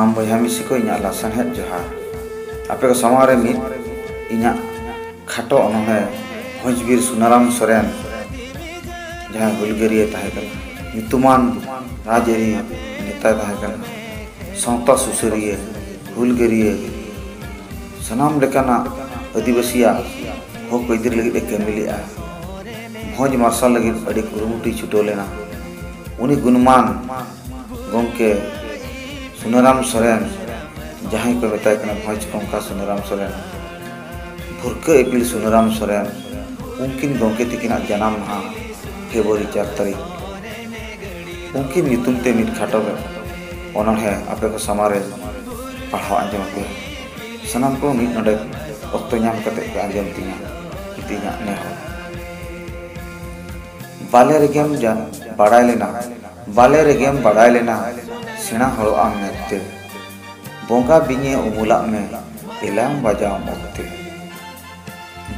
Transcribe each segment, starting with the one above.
ᱥᱟᱱᱟᱢ ᱵᱚᱭᱦᱟ ᱢᱤᱥᱤ ᱠᱚ ᱤᱧᱟᱹᱜ ᱞᱟᱥᱟᱲᱦᱮᱫ ᱡᱚᱦᱟᱨ ᱟᱯᱮ ᱠᱚ ᱥᱟᱢᱟᱝ ᱨᱮ ᱢᱤᱫ ᱤᱧᱟᱹᱜ ᱠᱷᱟᱴᱚ ᱚᱱᱚᱬᱦᱮ ᱵᱷᱚᱸᱡᱽᱵᱤᱨ ᱥᱩᱱᱟᱨᱟᱢ ᱥᱚᱨᱮᱱ ᱡᱟᱦᱟᱸᱭ ᱦᱩᱞᱜᱟᱹᱨᱤᱭᱟᱹ ᱛᱟᱦᱮᱸ ᱠᱟᱱᱟ, ᱧᱩᱛᱩᱢᱟᱱ ᱨᱟᱡᱽᱟᱹᱨᱤ ᱱᱮᱛᱟᱭ ᱛᱟᱦᱮᱸ ᱠᱟᱱᱟ, ᱥᱟᱶᱛᱟ ᱥᱩᱥᱟᱹᱨᱤᱭᱟᱹ, ᱦᱩᱞᱜᱟᱹᱨᱤᱭᱟᱹ, ᱥᱟᱱᱟᱢ ᱞᱮᱠᱟᱱᱟᱜ ᱟᱹᱫᱤᱵᱟᱹᱥᱤᱭᱟᱜ ᱦᱚᱠ ᱟᱹᱭᱫᱟᱹᱨ ᱞᱟᱹᱜᱤᱫ ᱮ ᱠᱟᱹᱢᱤ ᱞᱮᱜᱼᱟ। ᱵᱷᱚᱸᱡᱽ ᱢᱟᱨᱥᱟᱞ ᱞᱟᱹᱜᱤᱫ ᱟᱹᱰᱤ ᱠᱩᱨᱩᱢᱩᱴᱩᱭ ᱪᱷᱩᱴᱟᱹᱣ ᱞᱮᱱᱟ। उनी गुणमान गोंके सुनाराम सोरेन जहां को बताए भोज कंका सुनाराम सोरेन भुरका इपिल सुनाराम सोरेन उनकिन गोंके तकिन जन्म माह फेब्रुआरी 4 तारीख उनकिन नितुमते मिट खाटो अनोढ़े आपे को समारे पढ़ाव आंजम पे सनाम को मिट नोडे अक्तो नाम कते पे आंजम तिना इतिना नेहो बाले रेगेम जा बाड़ाय लेना सेना हड़ो आम मेते बोंगा बिने उमुला में इलाम बजाव मक्ते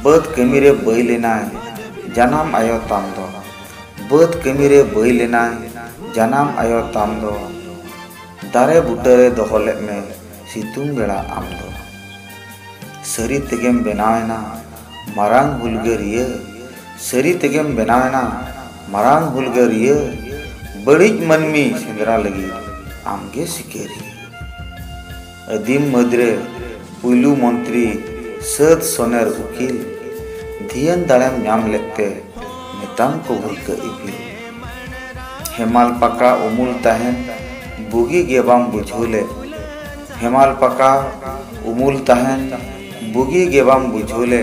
बद कमीरे बई लेना जनाम आयो ताम दो बद कमीरे बई लेना जनाम आयो ताम दो दारे बुटरे दोहले में सितुंग बेड़ा आम दो सरी तेगेम बेनावेना मारांग हुलगरिया सरी तेगेम बेनावेना मारांग हुलगरिया बड़िज मनमी सेंद्रा लगी आमगे सिकेरी अदीम मदरे पुलू मंत्री सद सोनेर उकिल धियन दाड़ेम नाम लेते नेताम को भुलका इपिल हेमाल पका उमुल तहन बुगी गेबाम बुझोले हेमाल पका उमुल तहन बुगी गेबाम बुझोले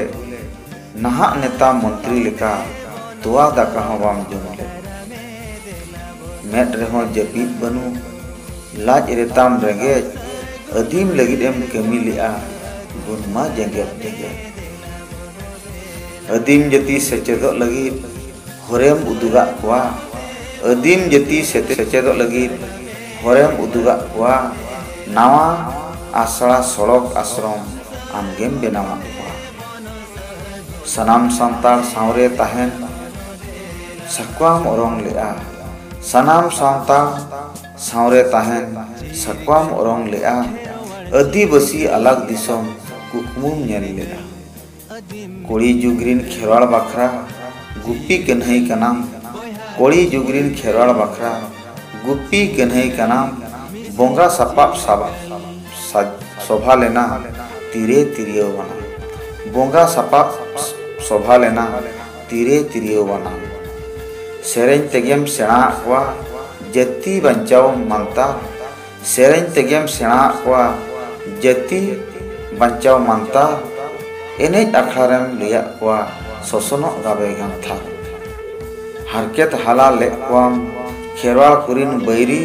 नहा नेता मंत्री लेका तोआ दाका हों बाम जमले मेट रहो जपीद बनू लाज रेताम रेंगेज अदीम लगिद एम कमी लिया गुनमा जेंगेट जेंगेट अदीम जति सेचेदो लगिद होरेम उदुगा कुआ अदीम जति सेचेदो लगिद होरेम उदुगा कुआ नावा आसड़ा सड़क आश्रम आमगेम बेनावा कुआ सनाम सांतार सावरे ताहेन सकुआम ओरंग लेआ सनाम सांतार सावरे ताहेन सकुआम ओरंग लेआ आदिवासी अलग दिसम कुकमुम नेल लेआ कोड़ी जुगरिन खेरवाड़ बखरा गुप्पी कन्हई कनाम कोड़ी जुगरिन खेरवाड़ बखरा गुप्पी कन्हई कनाम बोंगा सपाप शोभा लेना तीरे तिरियो बना बोंगा सपाप शोभा लेना तीरे तिरियो बना सेरें तेगेम सेना हुआ जति बंचाव मानता सेरें तेगेम सेना हुआ जति बंचाव मानता एने अखड़ारेम लिया हुआ सोसनो गाबे गंथा हरकेत हाला ले हुआम खेरवाड़ कुरिन बैरी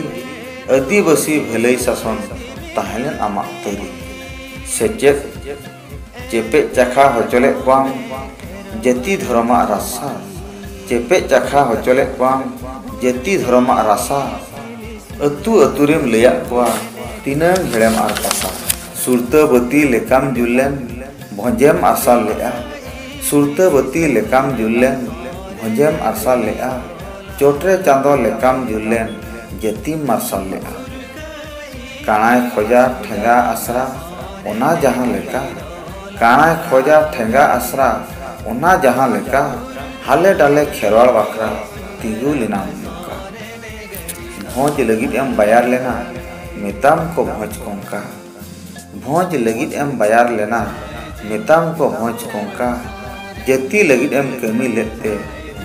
आदिवासी भलई शासन ताहेलेन आमा तैरी सेचेत चेपे चाखा होचले हुआम जति धर्मा रासा चेपे चाखा होचले कुआम जति धर्म रासा अतु अतुरेम लया कुआ तीनंग हेड़ेम आर पासा सुरताबती लेकाम जुलेन भोंजेम आरसाल लेआ सुरताबती लेकाम जुलेन भोंजेम आरसाल लेआ चोटरे चांदो लेकाम जुलेन जतिम मारसाल लेआ काणाय खोजा ठेंगा आसरा ओना जहां लेका काणाय खोजा ठेंगा आसरा ओना जहां लेका हाले डाले खेरवाड़ बखरा तिगु लेना भोज लगिद एम बयार लेना मेताम को भोज कोंका भोज लगिद एम बयार लेना मेताम को भोज कोंका जति लगिद एम कमी लेते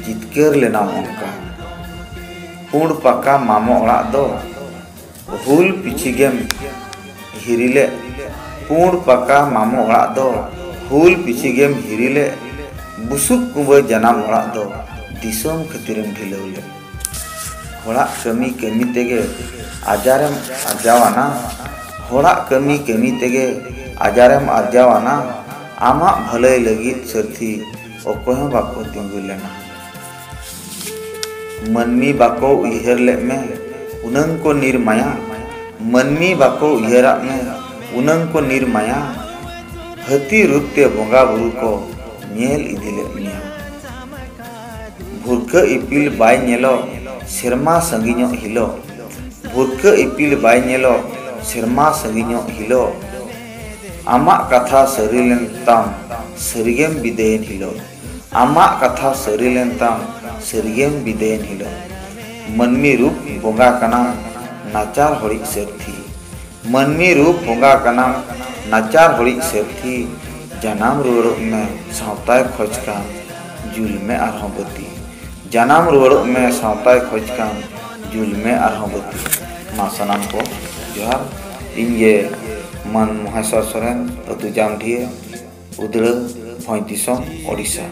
जितकेर लेना उनका पुंड पका मामो ओड़ा दो हुल पिछिगेम हिरिले पुंड पका मामो ओड़ा दो हुल पिछिगेम हिरिले बुसुक कुंबा जनाम ओड़ा दो दिसोम खतिरम ढिलौले होड़ा कमी कमी तेगे आजारम आजावाना होड़ा कमी कमी तेगे आजारम आजावाना आमा भले लगित सरथी ओकोह बाको तिंगु लेना मनमी बाको उयहर ले में उनंग को निर्माया मनमी बाको उयहरा में उनंग को निर्माया हती रुत्ते बोंगा बुरु को नेल इदिले मिया भुरका इपिल बाय नेलो सेरमा संगिño हिलो भुरका इपिल बाय नेलो सेरमा संगिनो हिलो आमा कथा सरीलेन ताम सरीगेम बिदेन हिलो आमा कथा सरीलेन ताम सरीगेम बिदेन हिलो मनमी रूप बोंगा कना नाचार हड़ी सेर्थी मनमी रूप बोंगा कना नाचार हड़ी सेर्थी जनाम रुवड़ो में सावताय खोज का जुल में आरहों बती जनाम रुवड़ो में सावताय खोज का जुल में आरहों बती मा सनाम को जोहार इनये मन महेश्वर सोरेन अतु जामढिया उदड़ भोंयतिसम ओडिशा।